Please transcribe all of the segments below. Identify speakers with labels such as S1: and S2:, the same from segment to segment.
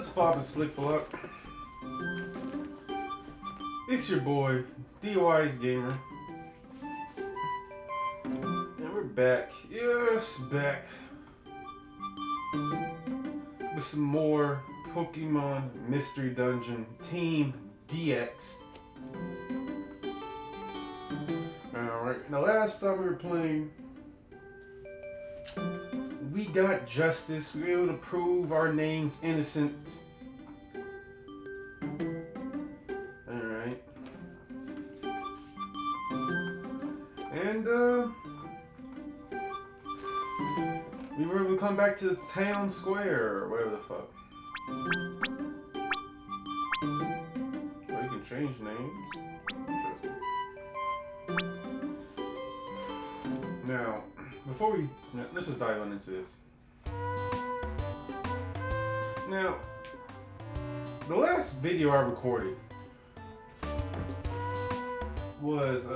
S1: What's poppin', Slick Block? It's your boy, D.W.G Gamer. And we're back. Yes, back. With some more Pokemon Mystery Dungeon Team DX. Alright, now last time we were playing, we got justice. We were able to prove our name's innocence. Alright. And, we were able to come back to the town square, or whatever the fuck. Well, you can change names. Interesting. Now, before we... let's just dive on into this. Now, the last video I recorded was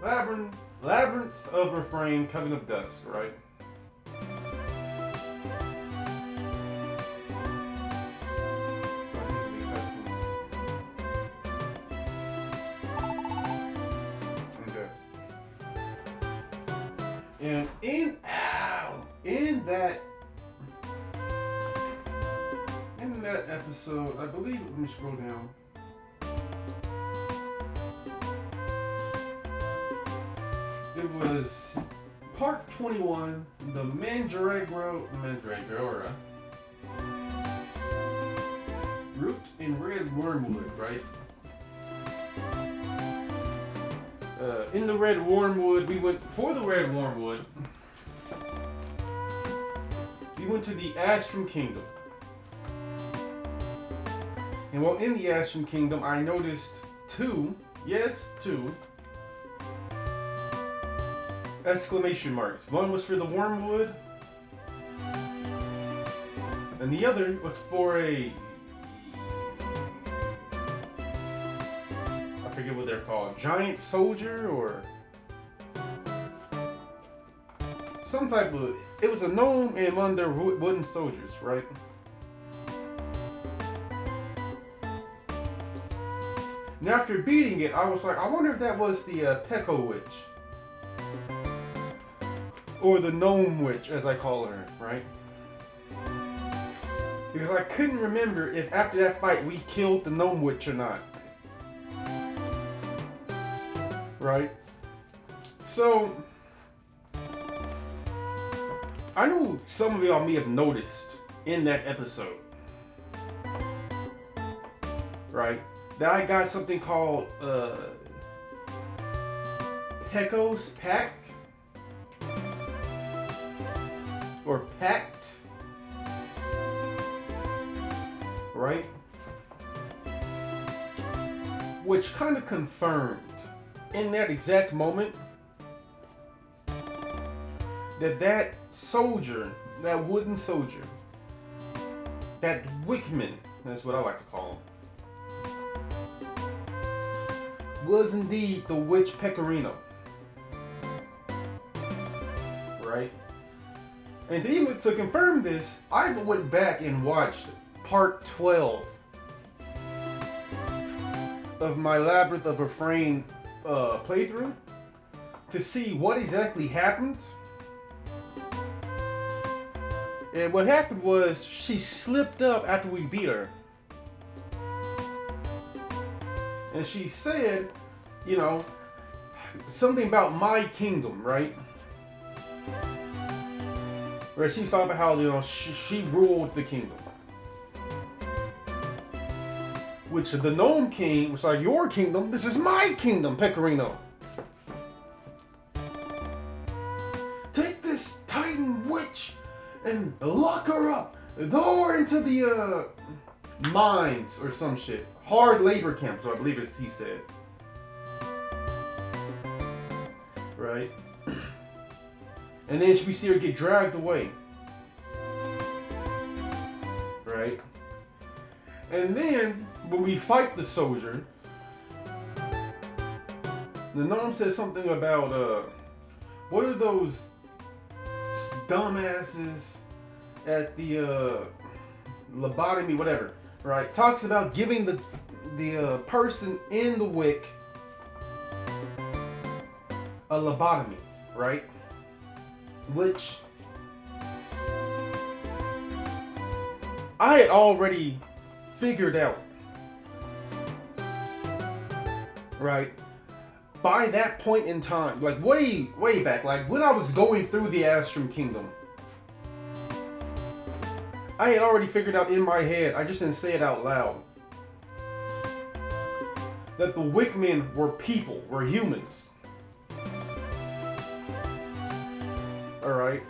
S1: Labyrinth of Refrain, Coven of Dust, right? And in that episode, I believe, let me scroll down. It was part 21, the Mandragora Root in Red Wormwood, right? In the Red Wormwood, we went for the Red Wormwood. We went to the Astral Kingdom. And while in the Astral Kingdom, I noticed two exclamation marks. One was for the Wormwood, and the other was for a... I forget what they're called. Giant soldier or... some type of... it was a gnome and one of their wooden soldiers, right? And after beating it, I was like, I wonder if that was the Peko Witch. Or the Gnome Witch, as I call her, right? Because I couldn't remember if after that fight we killed the Gnome Witch or not. Right? So, I know some of y'all may have noticed in that episode, right, that I got something called Peko's Pack or Pact, right? Which kind of confirmed in that exact moment that soldier, that wooden soldier, that Wickman, that's what I like to call him, was indeed the Witch Pecorino. Right? And to confirm this, I went back and watched part 12 of my Labyrinth of Refrain playthrough to see what exactly happened. And what happened was she slipped up after we beat her. And she said, you know, something about my kingdom, right? Where she was talking about how, you know, she ruled the kingdom. Which the Gnome King was like, your kingdom? This is my kingdom, Pecorino. Take this Titan witch and lock her up. Throw her into the mines or some shit. Hard labor camps, so I believe it's he said. Right? And then we see her get dragged away. Right? And then, when we fight the soldier, the gnome says something about, what are those dumbasses at the lobotomy, whatever, right? Talks about giving the person in the wick a lobotomy, right? Which I had already figured out, right? By that point in time, like way back, like when I was going through the Astrum Kingdom, I had already figured out in my head, I just didn't say it out loud, that the Wickmen were people, were humans. Alright?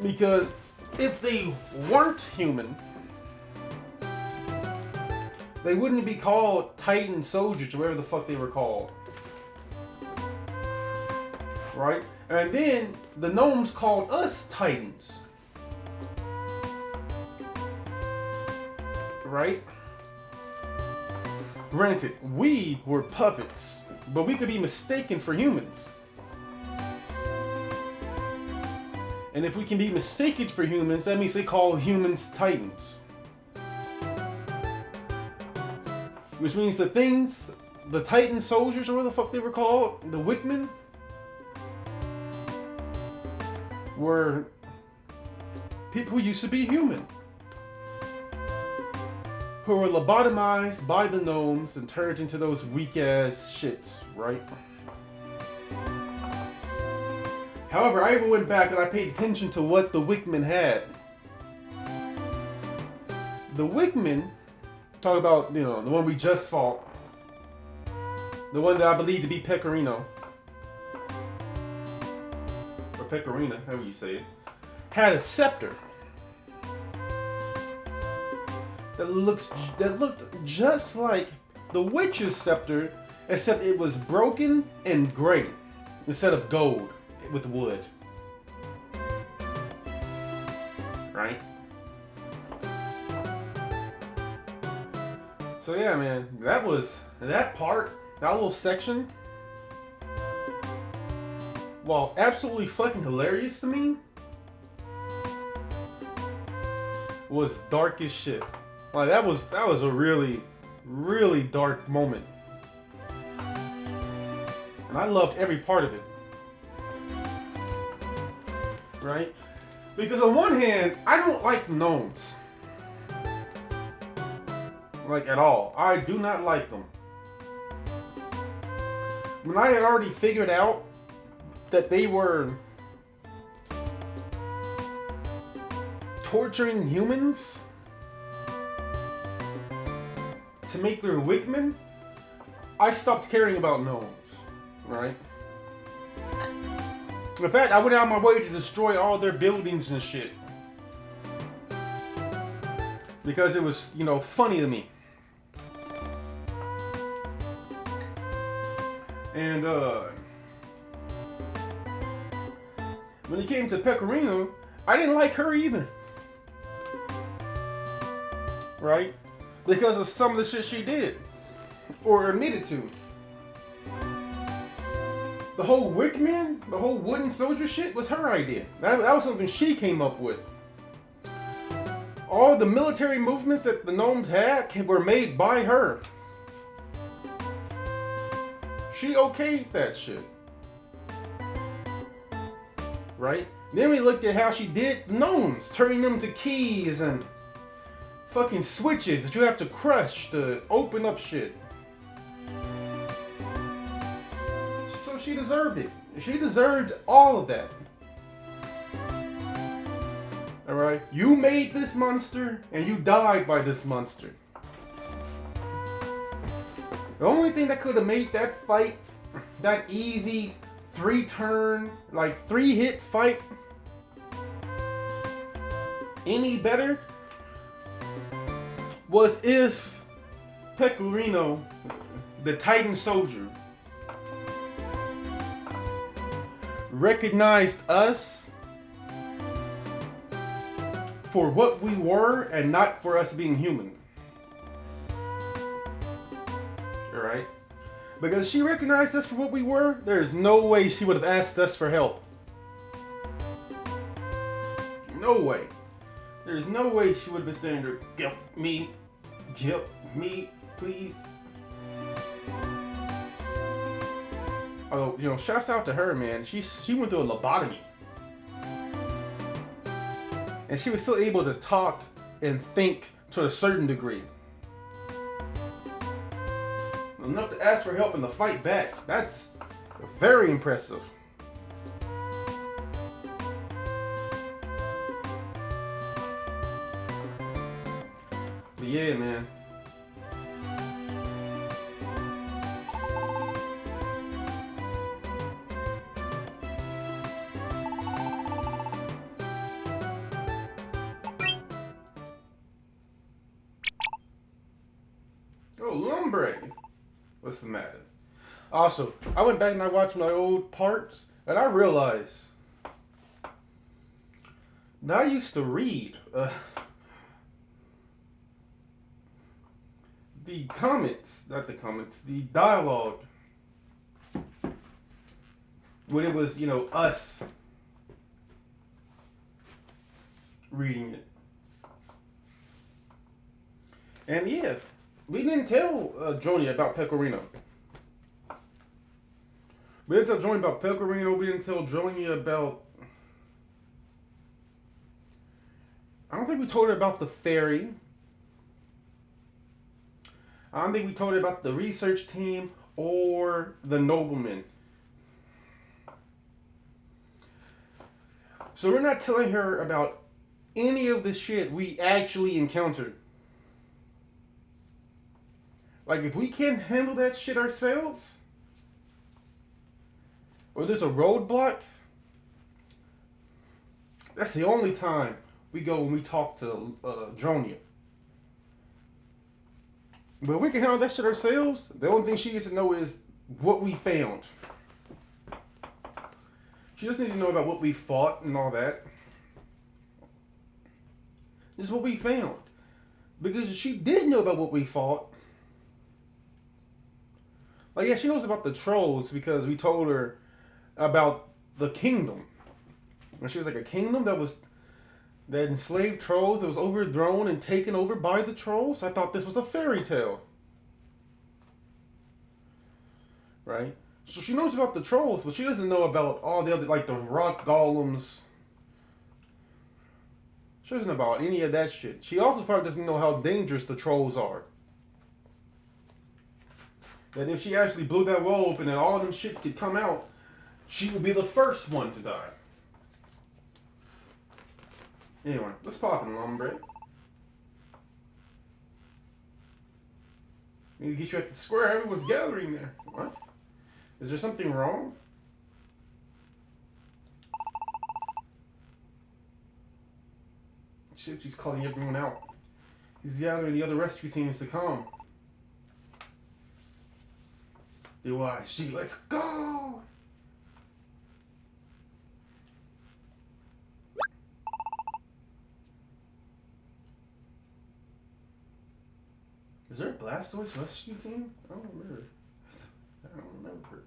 S1: Because if they weren't human, they wouldn't be called Titan soldiers or whatever the fuck they were called. Right? And then the gnomes called us Titans. Right? Granted, we were puppets, but we could be mistaken for humans. And if we can be mistaken for humans, that means they call humans Titans. Which means the Titan soldiers, or what the fuck they were called, the Wickmen, were people who used to be human. Who were lobotomized by the gnomes and turned into those weak-ass shits, right? However, I even went back and I paid attention to what the Wickmen had. The Wickmen, talk about, the one we just fought. The one that I believe to be Pecorino. Or Pecorina, however you say it. Had a scepter. That looked just like the witch's scepter, except it was broken and gray instead of gold with wood. Right? So yeah, man, that little section, while absolutely fucking hilarious to me, was dark as shit. Like that was a really, really dark moment. And I loved every part of it. Right? Because on one hand, I don't like gnomes. Like at all. I do not like them. When I had already figured out that they were torturing humans to make their Wickmen, I stopped caring about gnomes, right? In fact, I went out of my way to destroy all their buildings and shit. Because it was, funny to me. And, when it came to Pecorino, I didn't like her either. Right? Because of some of the shit she did. Or admitted to. The whole Wickman, the whole wooden soldier shit was her idea. That was something she came up with. All the military movements that the gnomes had were made by her. She okayed that shit. Right? Then we looked at how she did the gnomes, turning them to keys and fucking switches that you have to crush to open up shit. So she deserved it. She deserved all of that. Alright? You made this monster and you died by this monster. The only thing that could have made that fight, that easy 3-turn, like 3-hit fight, any better was if Pecorino, the Titan soldier, recognized us for what we were and not for us being human. Alright? Because she recognized us for what we were, there's no way she would have asked us for help. No way. There's no way she would have been standing there, help me, please. Although, you know, shouts out to her, man. She went through a lobotomy. And she was still able to talk and think to a certain degree. Enough to ask for help and to fight back. That's very impressive. But yeah, man. Oh, Lumbre. What's the matter? Also, I went back and I watched my old parts, and I realized that I used to read the dialogue when it was, you know, us reading it. And yeah, we didn't tell Joni about Pecorino. We didn't tell Joni about Pecorino. We didn't tell Joni about... I don't think we told her about the ferry. I don't think we told her about the research team or the nobleman. So we're not telling her about any of the shit we actually encountered. Like, if we can't handle that shit ourselves, or there's a roadblock, that's the only time we go when we talk to Jonia. But if we can handle that shit ourselves, the only thing she gets to know is what we found. She doesn't need to know about what we fought and all that. This is what we found. Because she did know about what we fought. Like, yeah, she knows about the trolls because we told her about the kingdom. And she was like, a kingdom that enslaved trolls that was overthrown and taken over by the trolls? I thought this was a fairy tale. Right? So she knows about the trolls, but she doesn't know about all the other, like the rock golems. She doesn't know about any of that shit. She also probably doesn't know how dangerous the trolls are. That if she actually blew that wall open and all them shits could come out, she would be the first one to die. Anyway, let's pop in, Lumbre. Need to get you at the square. Everyone's gathering there. What? Is there something wrong? Shit, she's calling everyone out. He's gathering the other rescue teams to come. D.W.G, let's go! Is there a Blastoise rescue team? I don't remember. I don't remember.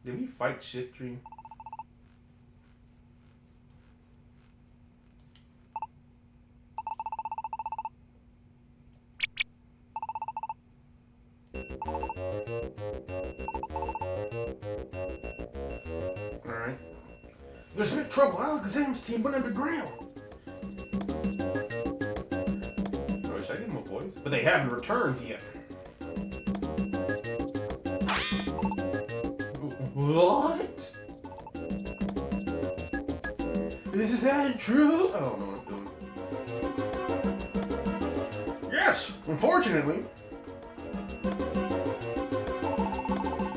S1: Did we fight Shiftry? Alright. There's big trouble. Alakazam's team went underground. I wish I gave him a voice. But they haven't returned yet. What? Is that true? I don't know what I'm doing. Yes, unfortunately.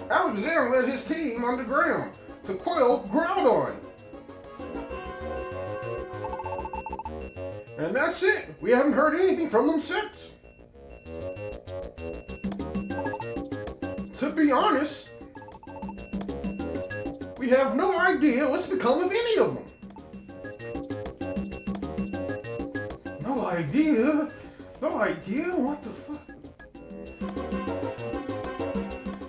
S1: Alakazam led his team underground to quell Groudon. And that's it. We haven't heard anything from them since. To be honest, we have no idea what's become of any of them. idea. No idea? What the fuck?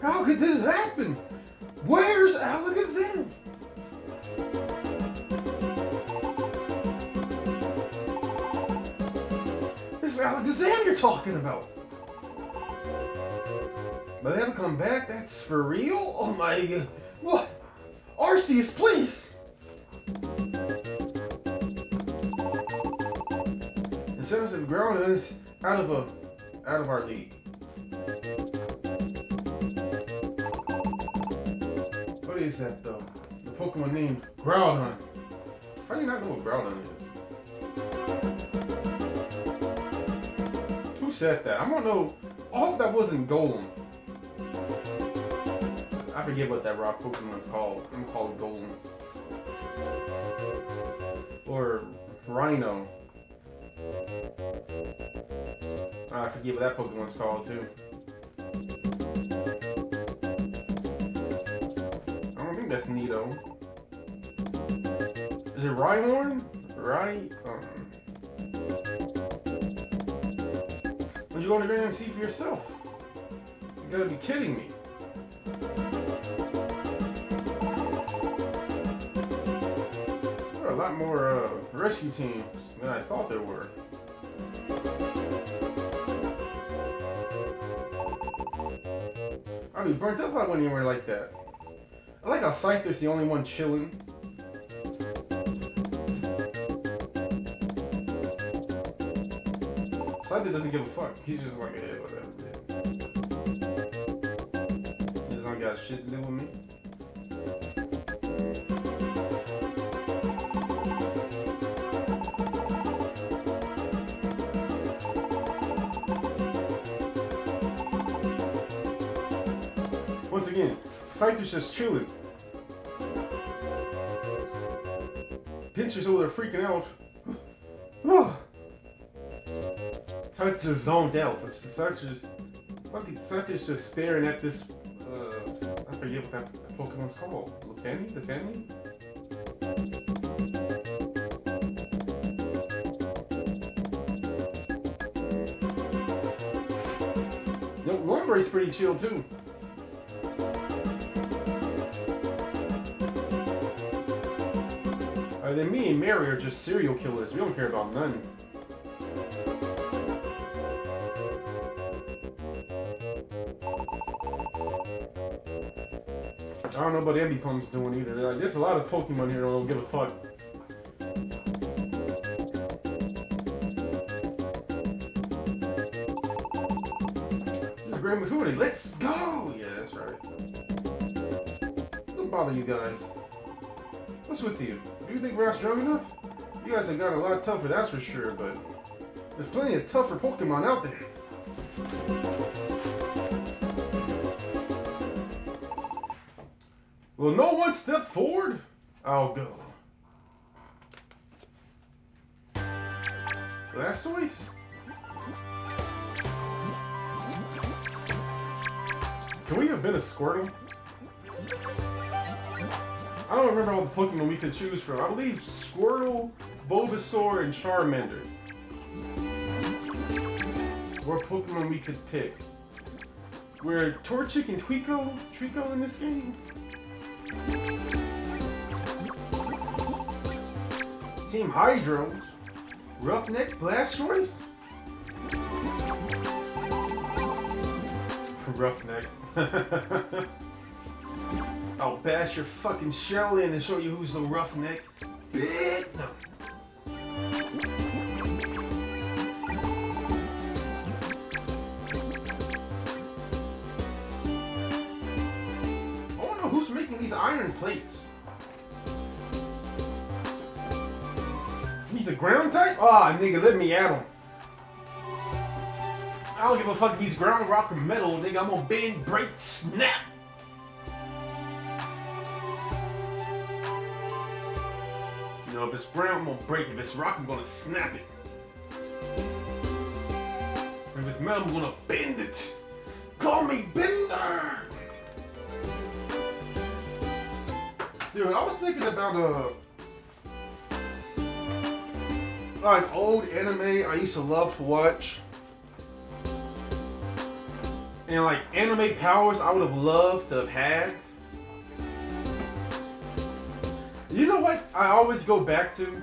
S1: How could this happen? Where's Alakazam? This is Alakazam you're talking about. But they haven't come back? That's for real? Oh my god. What? Arceus, please! Incentives have grown us out of our league. What is that though? The Pokemon named Groudon. How do you not know what Groudon is? Who said that? I don't know. I hope that wasn't Golem. I forget what that rock Pokemon's called. I'm gonna call it Golem. Or Rhino. I forget what that Pokemon's called too. I don't think that's Nido. Is it Rhyhorn? Right? Would you go to the and see for yourself? You gotta be kidding me. There are a lot more rescue teams than I thought there were. I'd be burnt up if I went anywhere like that. I like how Scyther's the only one chilling. Scyther doesn't give a fuck. He's just like, yeah, whatever. He doesn't got shit to do with me. Once again, Scyther's just chilling. Pinscher's over there freaking out. Scyther's just zoned out. Scyther's just staring at this. I forget what that Pokemon's called. Lefany? Lumber's pretty chill too. Then me and Mary are just serial killers. We don't care about none. I don't know what Embipump's doing either. Like, there's a lot of Pokemon here that don't give a fuck. Grand Maturity, let's go! Yeah, that's right. Don't bother you guys. What's with you? Do you think we're not strong enough? You guys have got a lot tougher, that's for sure, but there's plenty of tougher Pokemon out there. Will no one step forward? I'll go. Blastoise? Can we have been a Squirtle? I don't remember all the Pokemon we could choose from. I believe Squirtle, Bulbasaur, and Charmander were Pokemon we could pick. Were Torchic and Trico in this game? Team Hydros, Roughneck, Blastoise? Roughneck. I'll bash your fucking shell in and show you who's the roughneck. Bitch! No. I wanna know who's making these iron plates. He's a ground type? Ah, nigga, let me at him. I don't give a fuck if he's ground, rock, or metal, nigga. I'm gonna bend, break, snap. You know, if it's ground, I'm gonna break it. If it's rock, I'm gonna snap it. If it's metal, I'm gonna bend it. Call me Bender! Dude, I was thinking about, like old anime I used to love to watch. And like anime powers I would have loved to have had. You know what I always go back to?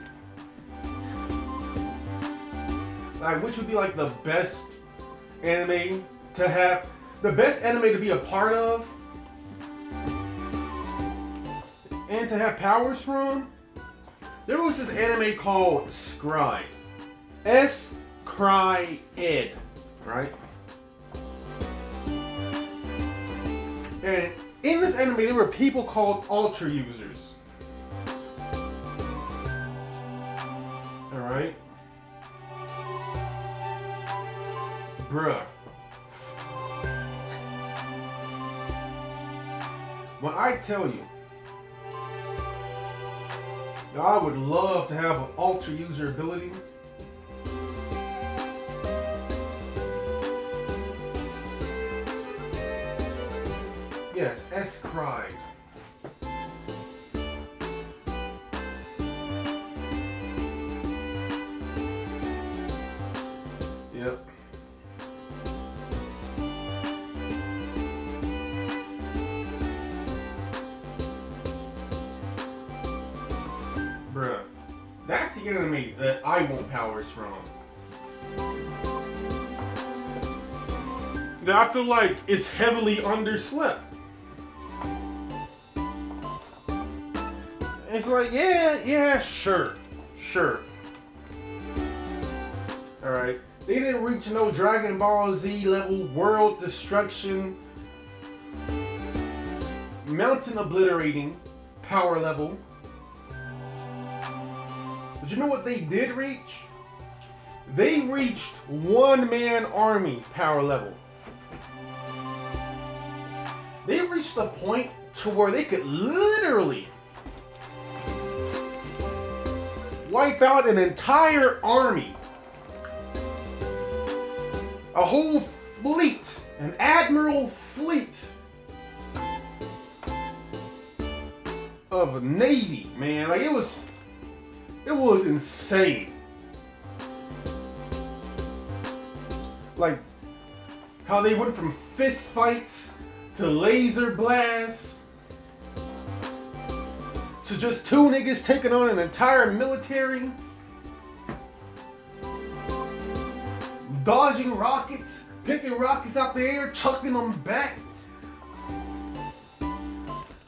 S1: Like, which would be like the best anime to have, the best anime to be a part of and to have powers from? There was this anime called Scry. S-Cry-Ed, right? And in this anime, there were people called Ultra Users. Alright? Bruh. When I tell you, I would love to have an Ultra User ability. Yes, S-Cried. Yep. Bruh. That's the anime that I want powers from. That I feel like it's heavily underslept. It's like, yeah, sure. Alright. They didn't reach no Dragon Ball Z level world destruction, mountain obliterating power level. But you know what they did reach? They reached one-man army power level. They reached a point to where they could literally wipe out an entire army. A whole fleet, an admiral fleet of Navy, man. Like it was insane. Like how they went from fist fights to laser blasts to just two niggas taking on an entire military. Dodging rockets, picking rockets out the air, chucking them back.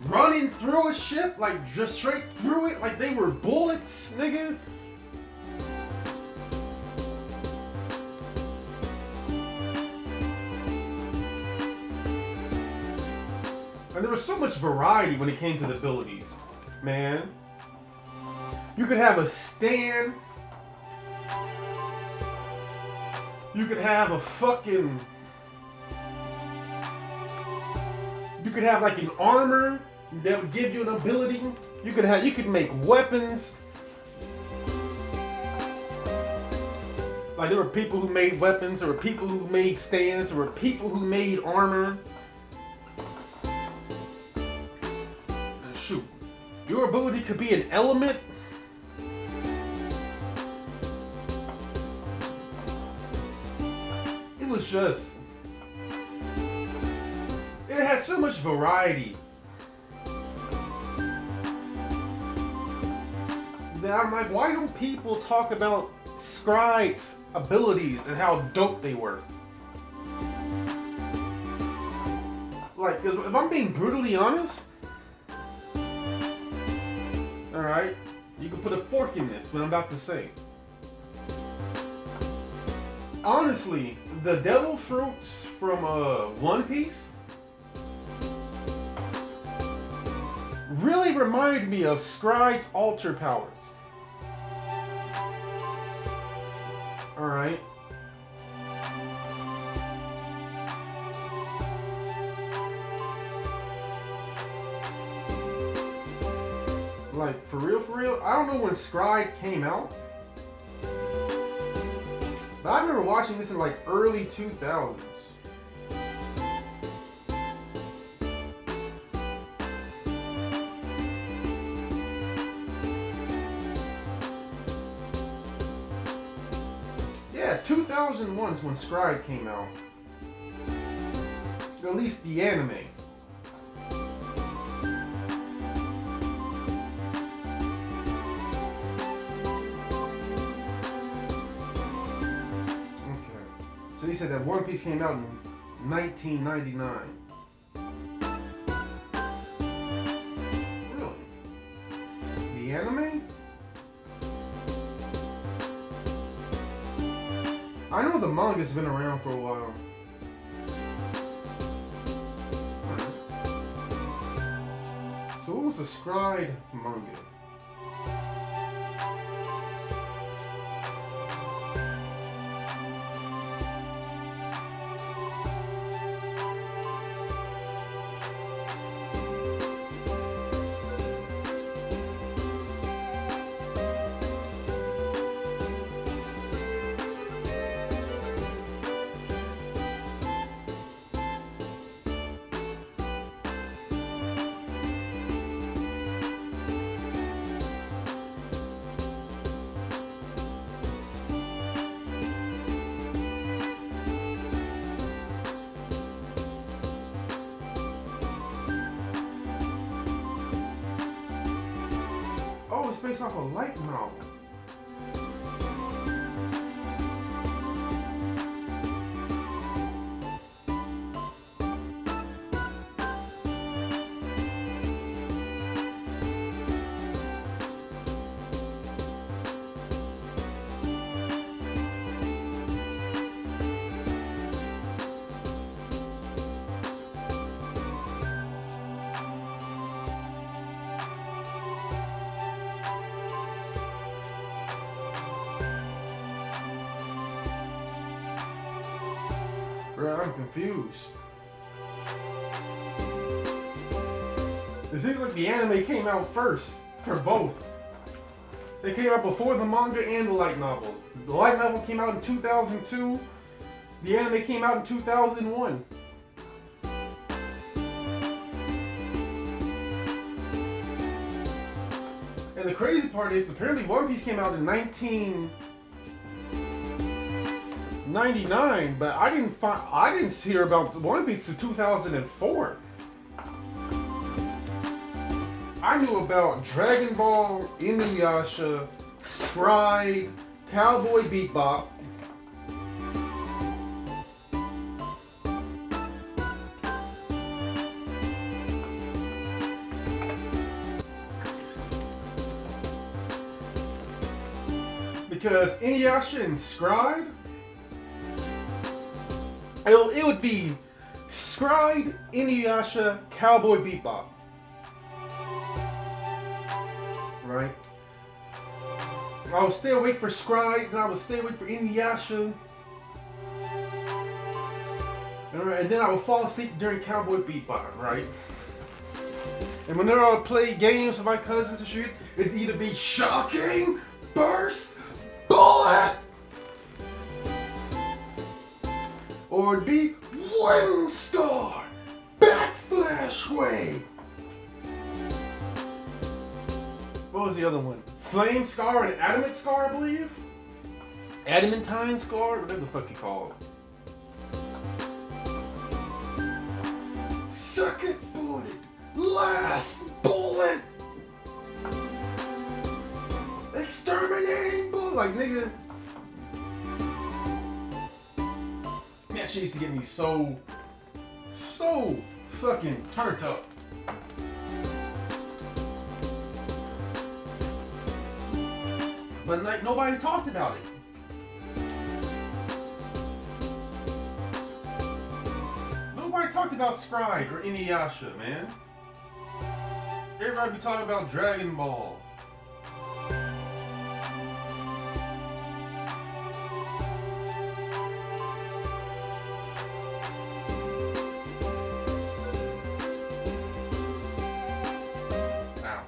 S1: Running through a ship, like just straight through it, like they were bullets, nigga. And there was so much variety when it came to the abilities, man. You could have a stand. You could have a fucking... You could have like an armor that would give you an ability. You could make weapons. Like there were people who made weapons, there were people who made stands, there were people who made armor. And shoot, your ability could be an element. It was just... It had so much variety that I'm like, why don't people talk about Scribe's abilities and how dope they were? Like, if I'm being brutally honest, alright, you can put a fork in this, what I'm about to say. Honestly, the devil fruits from One Piece really remind me of Scribe's Ultra powers. Alright. Like, for real, I don't know when Scribe came out. But I remember watching this in like early 2000s. 2001 is when Scribe came out. At least the anime. Okay. So they said that One Piece came out in 1999. Really? The anime? I know the manga's been around for a while. So what was the Scribe manga? Oh, it's based off a light novel. Bro, I'm confused. It seems like the anime came out first for both. They came out before the manga and the light novel. The light novel came out in 2002. The anime came out in 2001. And the crazy part is, apparently One Piece came out in 1999, but I didn't hear about One Piece until 2004. I knew about Dragon Ball, Inuyasha, Scribe, Cowboy Bebop. Because Inuyasha and Scribe, it would be Scribe, Inuyasha, Cowboy Bebop. Right? I would stay awake for Scribe, and I would stay awake for Inuyasha. And then I would fall asleep during Cowboy Bebop, right? And whenever I would play games with my cousins and shit, it'd either be Shocking, Burst, Bullet, or it'd be Wind Star, Backflash Wave. What was the other one? Flame Scar and Adamant Scar, I believe? Adamantine Scar? Whatever the fuck you call it. Second Bullet! Last Bullet! Exterminating Bullet! Like, nigga. That shit used to get me so fucking turned up. But like, nobody talked about it. Nobody talked about Scribe or Inuyasha, man. Everybody be talking about Dragon Ball. Ow.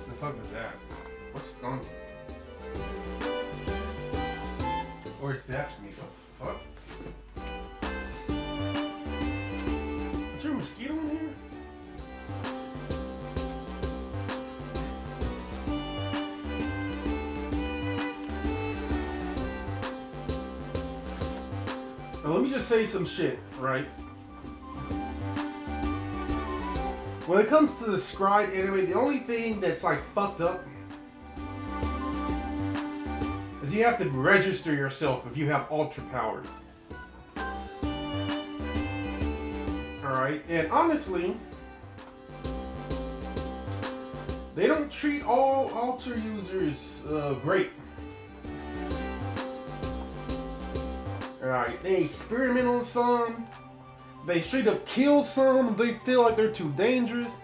S1: The fuck is that? What's stung? Or zapped me. What the fuck? Is there a mosquito in here? Now let me just say some shit, right? When it comes to the Scried anime, the only thing that's like fucked up is you have to register yourself if you have ultra powers. Alright, and honestly, they don't treat all ultra users great. Alright, they experiment on some, they straight up kill some if they feel like they're too dangerous.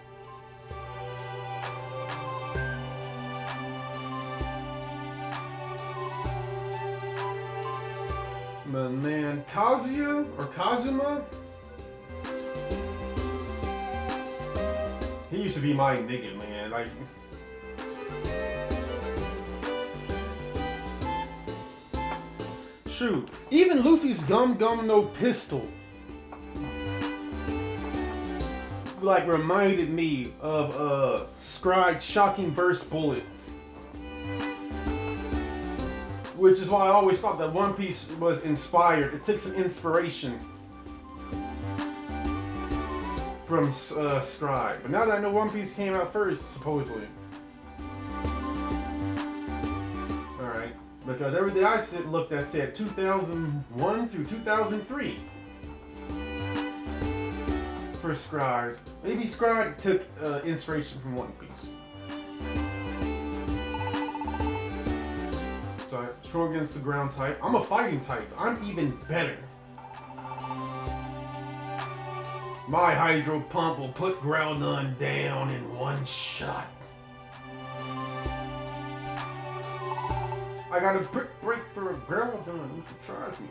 S1: But man, Kazuya or Kazuma, he used to be my nigga, man. Like, shoot, even Luffy's Gum Gum No Pistol like reminded me of Scried Shocking Burst Bullet. Which is why I always thought that One Piece was inspired. It took some inspiration from Scribe. But now that I know One Piece came out first, supposedly. Alright. Because everything I looked at said 2001 through 2003 for Scribe. Maybe Scribe took inspiration from One Piece. Strong against the ground type. I'm a fighting type. I'm even better. My Hydro Pump will put Groudon down in one shot. I got a brick break for a Groudon who tries me.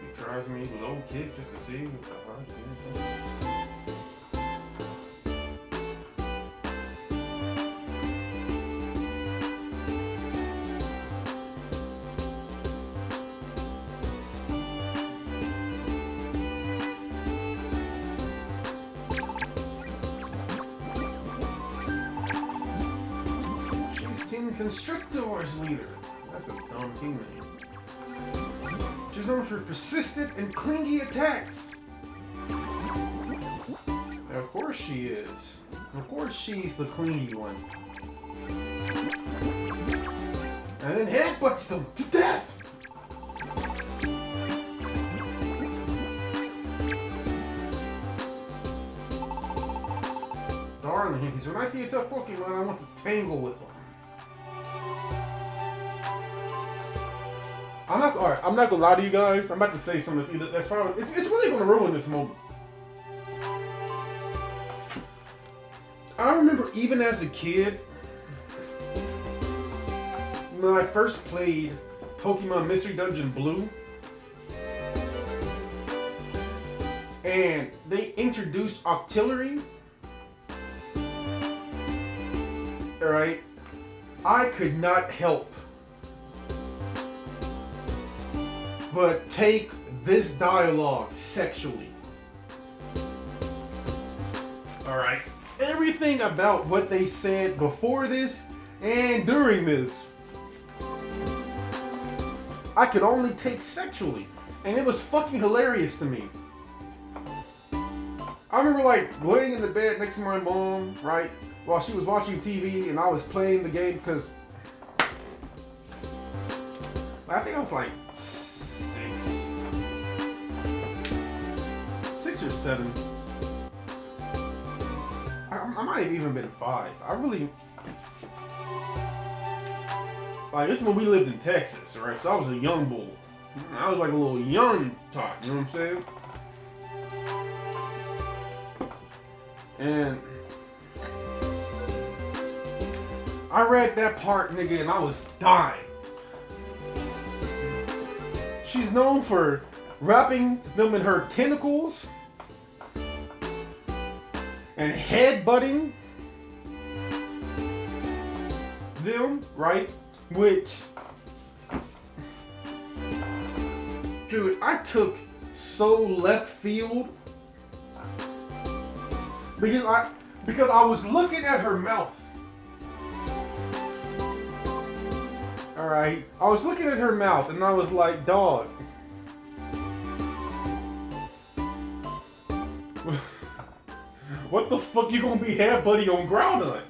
S1: He tries me low kick just to see if I can. Constrictor's leader. That's a dumb team name. She's known for persistent and clingy attacks. And of course she is. Of course she's the clingy one. And then headbutts them to death. Darlings, when I see a tough Pokemon, I want to tangle with them. I'm not gonna lie to you guys. I'm about to say something that's probably it's really gonna ruin this moment. I remember even as a kid when I first played Pokemon Mystery Dungeon Blue, and they introduced Octillery. Alright, I could not help but take this dialogue sexually. Alright. Everything about what they said before this and during this, I could only take sexually. And it was fucking hilarious to me. I remember like laying in the bed next to my mom, right? While she was watching TV and I was playing the game because I think I was like 6 or 7. I might have even been 5. I really like this is when we lived in Texas, right? So I was a young bull. I was like a little young tot, you know what I'm saying? And I read that part, nigga, and I was dying. She's known for wrapping them in her tentacles and headbutting them, right? Which, dude, I took so left field because I was looking at her mouth Alright, I was looking at her mouth and I was like, dog. What the fuck you gonna be half buddy on Groudon?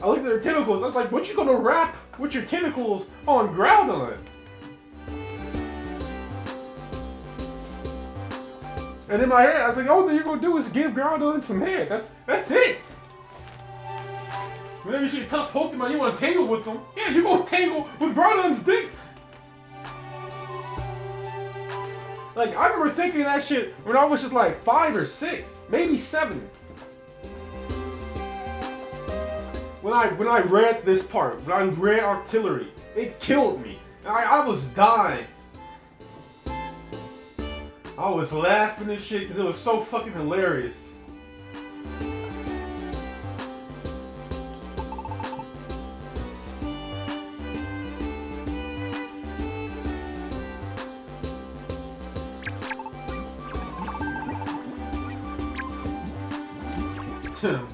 S1: I looked at her tentacles, I was like, what you gonna wrap with your tentacles on Groudon? And in my head, I was like, all thing you're gonna do is give Groudon some head. That's it. Whenever you see a tough Pokemon, you wanna tangle with them. Yeah, you gonna tangle with Groudon's dick. Like, I remember thinking that shit when I was just like 5 or 6, maybe 7. When I read this part, when I read Artillery, it killed me. I was dying. I was laughing and shit because it was so fucking hilarious.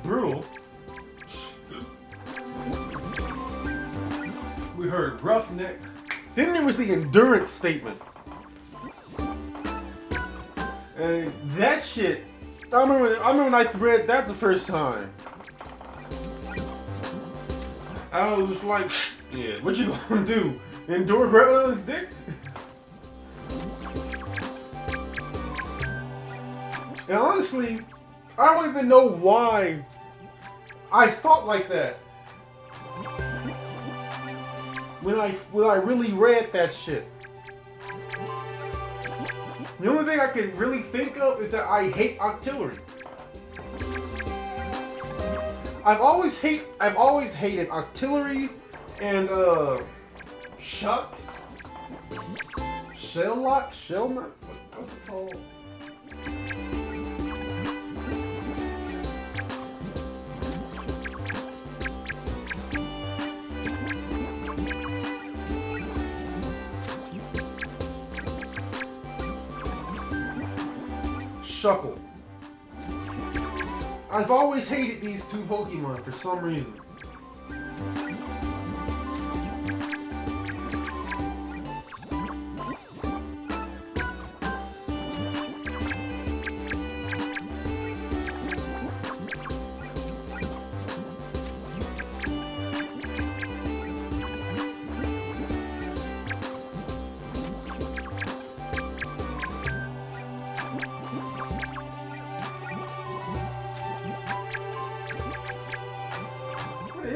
S1: Brutal. We heard roughneck. Then there was the endurance statement. And that shit, I remember when I read that the first time. I was like, yeah, what you gonna do? Endure Groudon's dick? And honestly, I don't even know why I thought like that. When I really read that shit. The only thing I can really think of is that I hate Artillery. I've always hated Artillery and Shuck, Shelllock, Shellnut. What's it called? Shuckle. I've always hated these two Pokemon for some reason.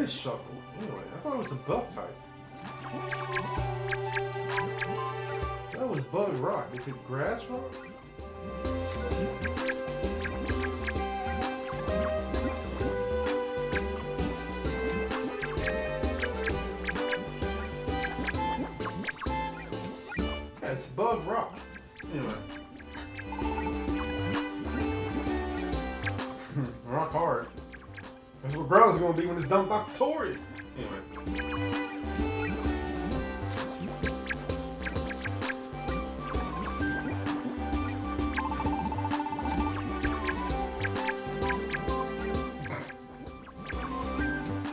S1: Shuckle. Anyway, I thought it was a bug type. That was Bug Rock. Is it Grass Rock? Yeah, it's Bug Rock. Anyway. Rock hard. That's what Groudon's gonna be when it's dumped off Tori. Anyway.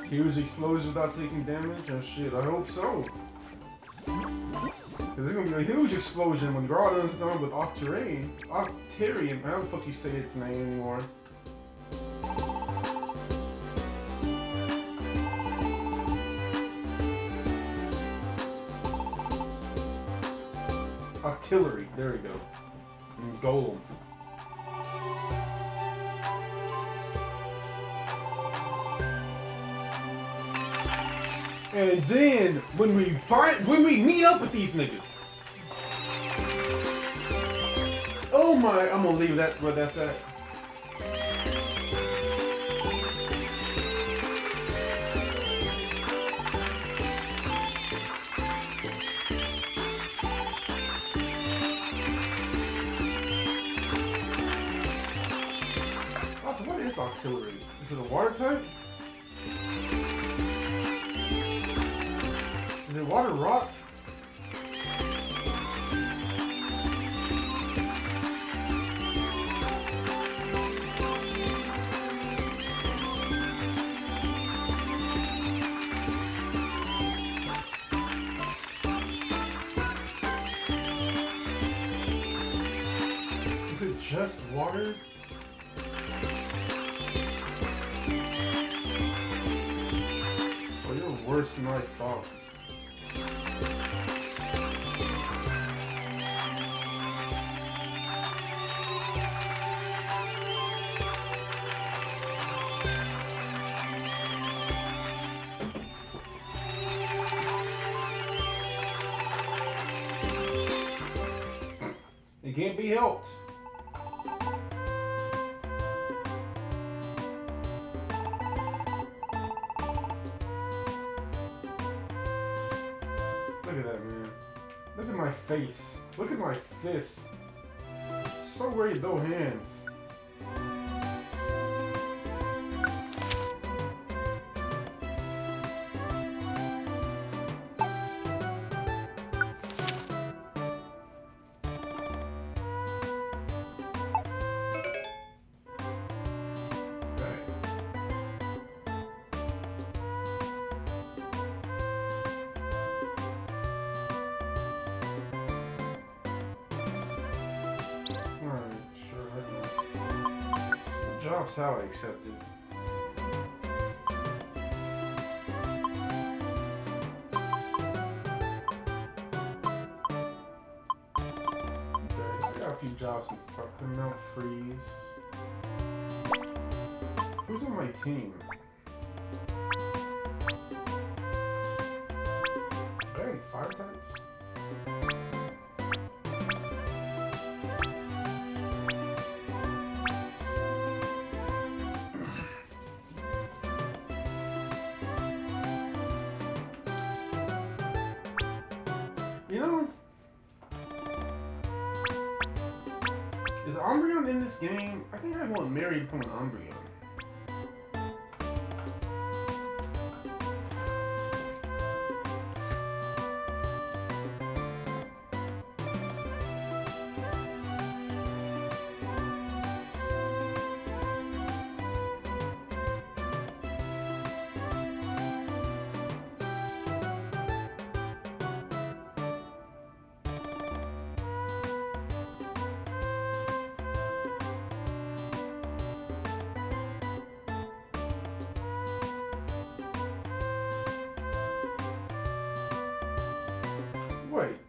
S1: Huge explosions without taking damage? Oh shit, I hope so. Cause there's gonna be a huge explosion when Groudon's done with Octarian. Octarian, how the fuck you say its name anymore? Artillery, there we go. And Golem. And then when we meet up with these niggas. Oh my, I'm gonna leave that where that's at. What is Artillery? Is it a water type? Is it water rock? just water? Oh, you're worse than I thought. It can't be helped. Look at that, man. Look at my face. Look at my fist. So ready to throw hands. Job's how I accept it. Okay, I got a few jobs in fucking Mount Freeze. Who's on my team? Are there any fire types? You know, is Umbreon in this game? I think I want Mary to become an Umbreon. Wait.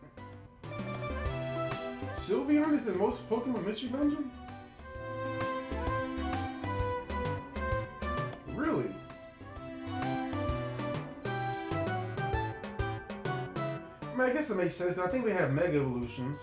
S1: Sylveon is the most Pokemon Mystery Dungeon? Really? I mean, I guess it makes sense. I think they have Mega Evolutions.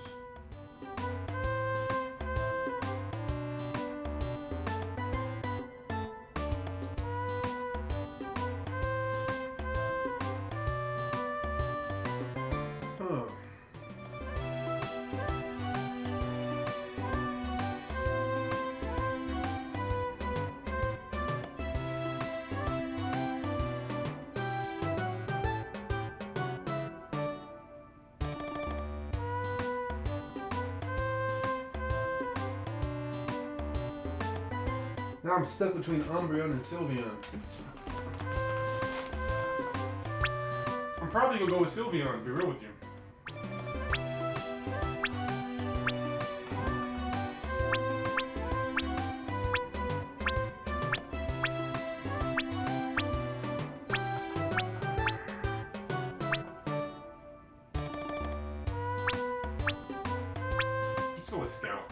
S1: Now I'm stuck between Umbreon and Sylveon. I'm probably gonna go with Sylveon, to be real with you. Let's go with Scout.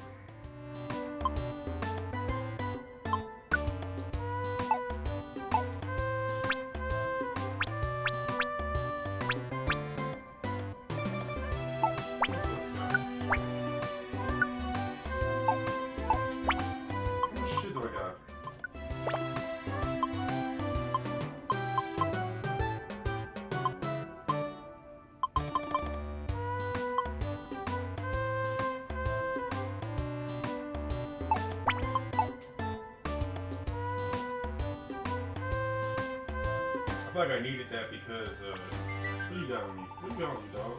S1: I feel like I needed that because, what you got on me? What you got on me, dog?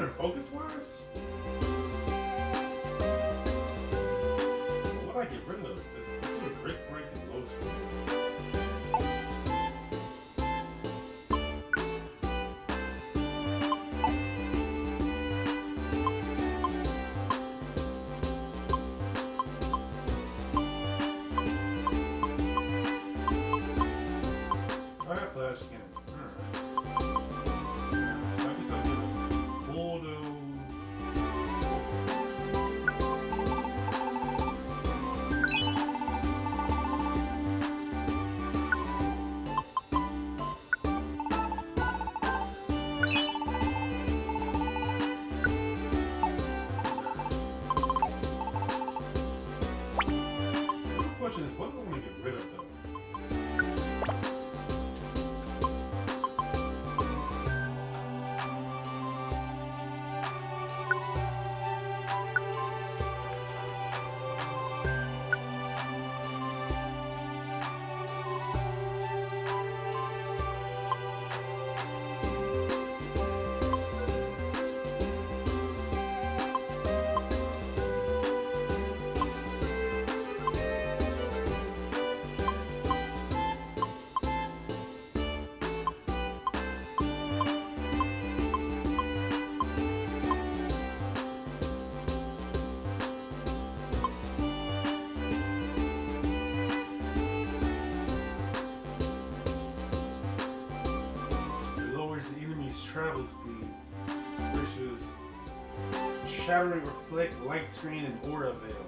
S1: similar focus-wise. What I get rid of is break and low speed. I have flash cannon. The question is, what do I want to get rid of though? Travel speed versus shattering reflect, light screen, and aura veil.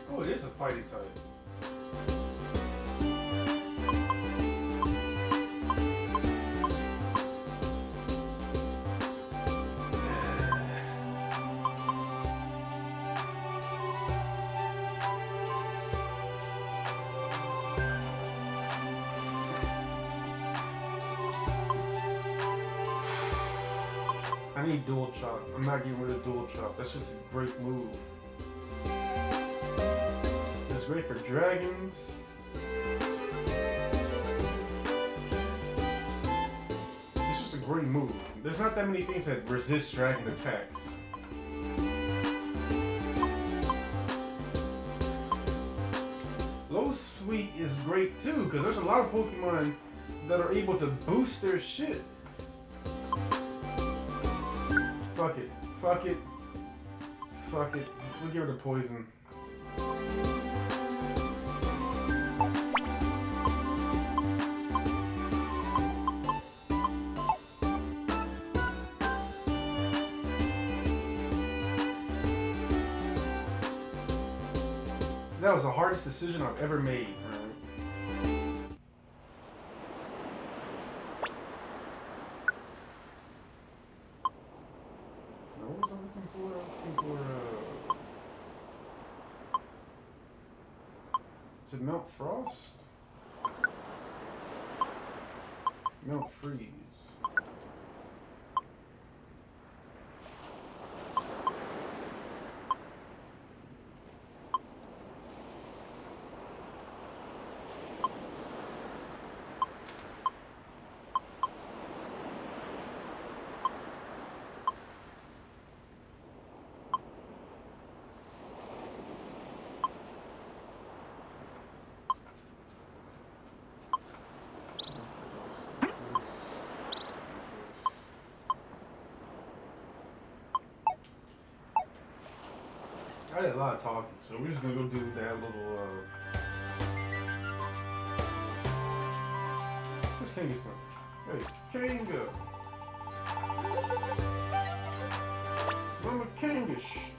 S1: Oh, it is a fighting type. I need dual chop. I'm not getting rid of dual chop. That's just a great move. It's great for dragons. It's just a great move. There's not that many things that resist dragon attacks. Low Sweet is great too, because there's a lot of Pokemon that are able to boost their shit. Fuck it. Fuck it. Fuck it. We'll give her the poison. So that was the hardest decision I've ever made, right? Is it Mount Frost? Mount Freeze. I did a lot of talking, so we're just gonna go do that little, Where's Kanga's from? Hey, Kanga! Mama Kangish!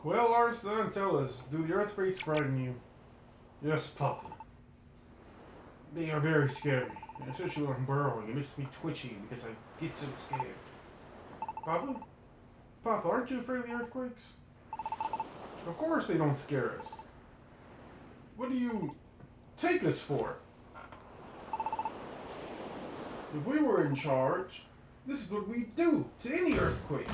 S1: Well, our son, tell us, do the earthquakes frighten you? Yes, Papa. They are very scary. Especially when I'm burrowing. It makes me twitchy because I get so scared. Papa? Papa, aren't you afraid of the earthquakes? Of course they don't scare us. What do you take us for? If we were in charge, this is what we'd do to any earthquake.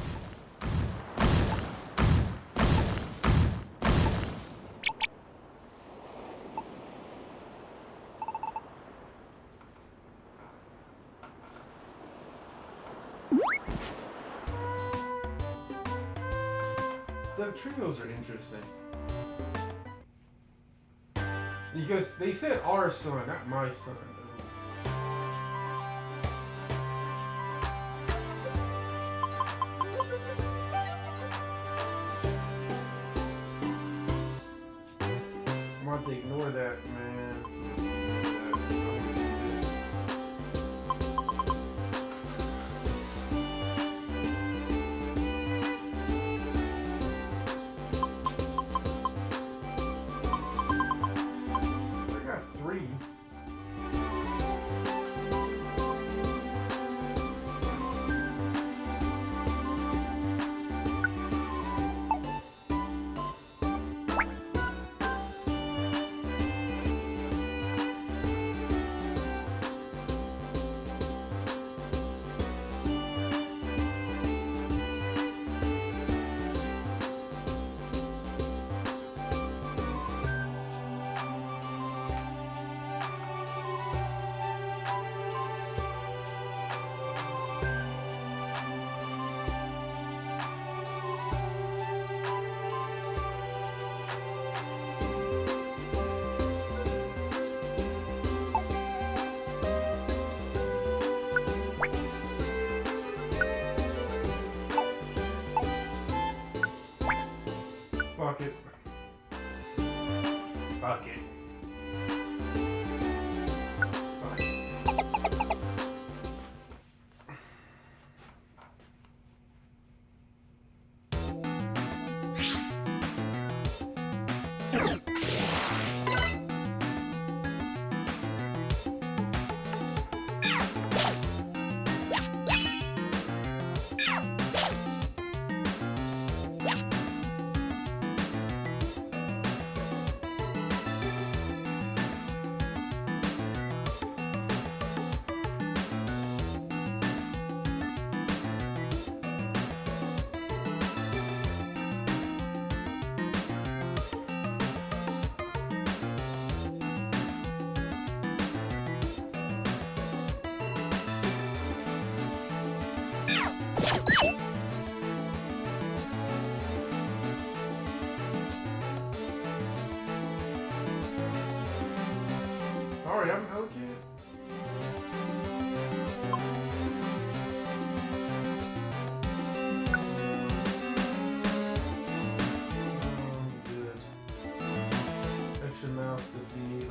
S1: The trios are interesting. Because they said our son, not my son. I'm going to ignore that, man. Fuck it. Fuck it. Fuck it. Sorry, I'm okay. Good. Extra mouse to feed.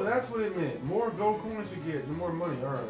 S1: That's what it meant. More gold coins you get, the more money. All right.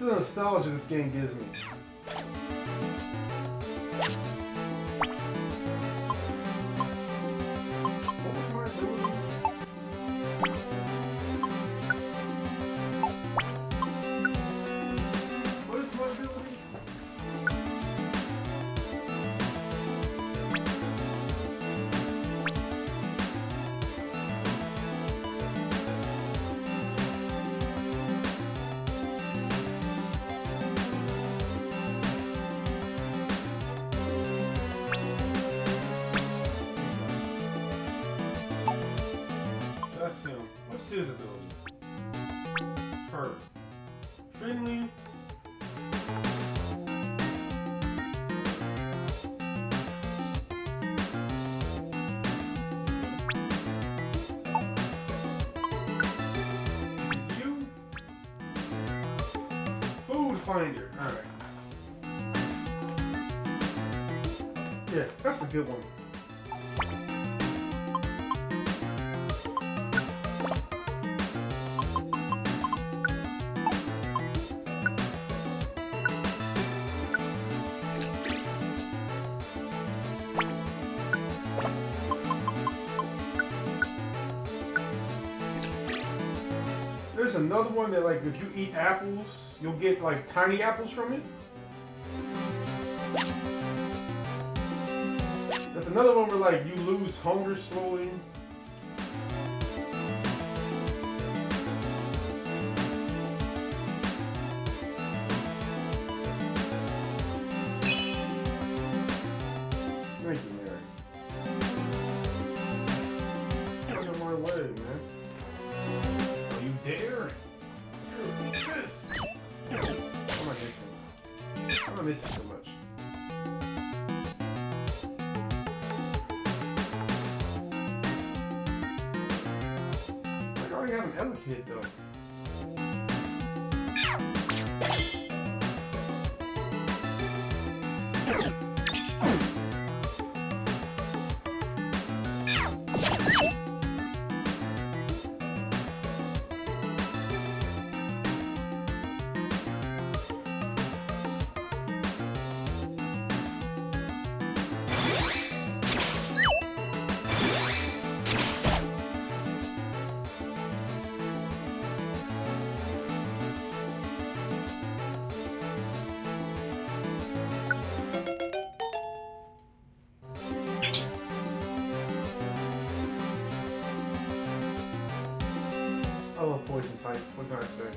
S1: the nostalgia this game gives me. What was my ability? What is my ability? That's him. What's his ability? Her. Friendly. You. Food finder. Alright. Yeah, that's a good one. There's another one that, like, if you eat apples, you'll get, like, tiny apples from it. There's another one where, like, you lose hunger slowly. Thank you, Mary. Get out of my way, man. You dare? This. What am I missing? Why am I missing so much? I already have an Ella kid though. I love poison types. What can I say?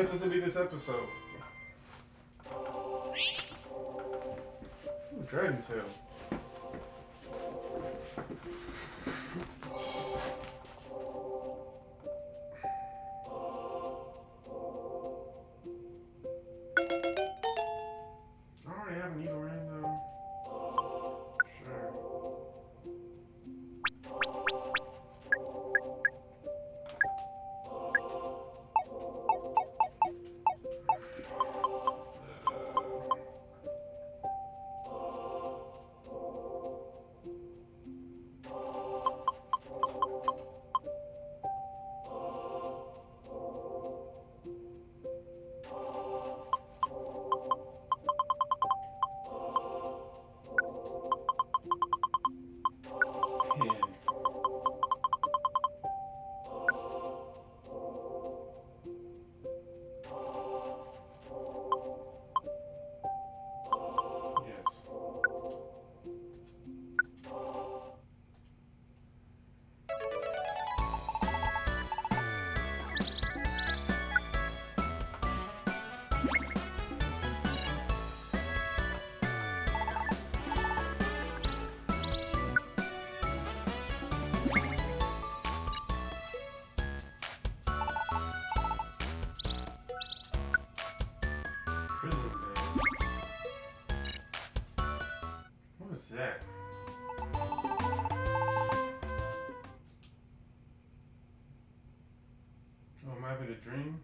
S1: guess this will be this episode. Ooh, Dragon Tail. I already have an Eagle Ring though. Sure. What is that? Oh, am I having a dream?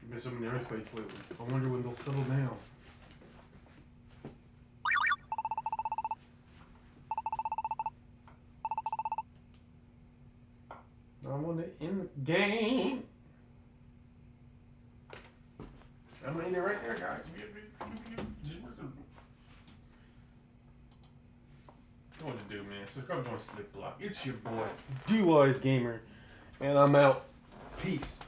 S1: There's been so many earthquakes lately. I wonder when they'll settle down. I want to end the game. I made it right there, guys. What to do, man? So come join Slick Block. It's your boy, D.W.G Gamer, and I'm out. Peace.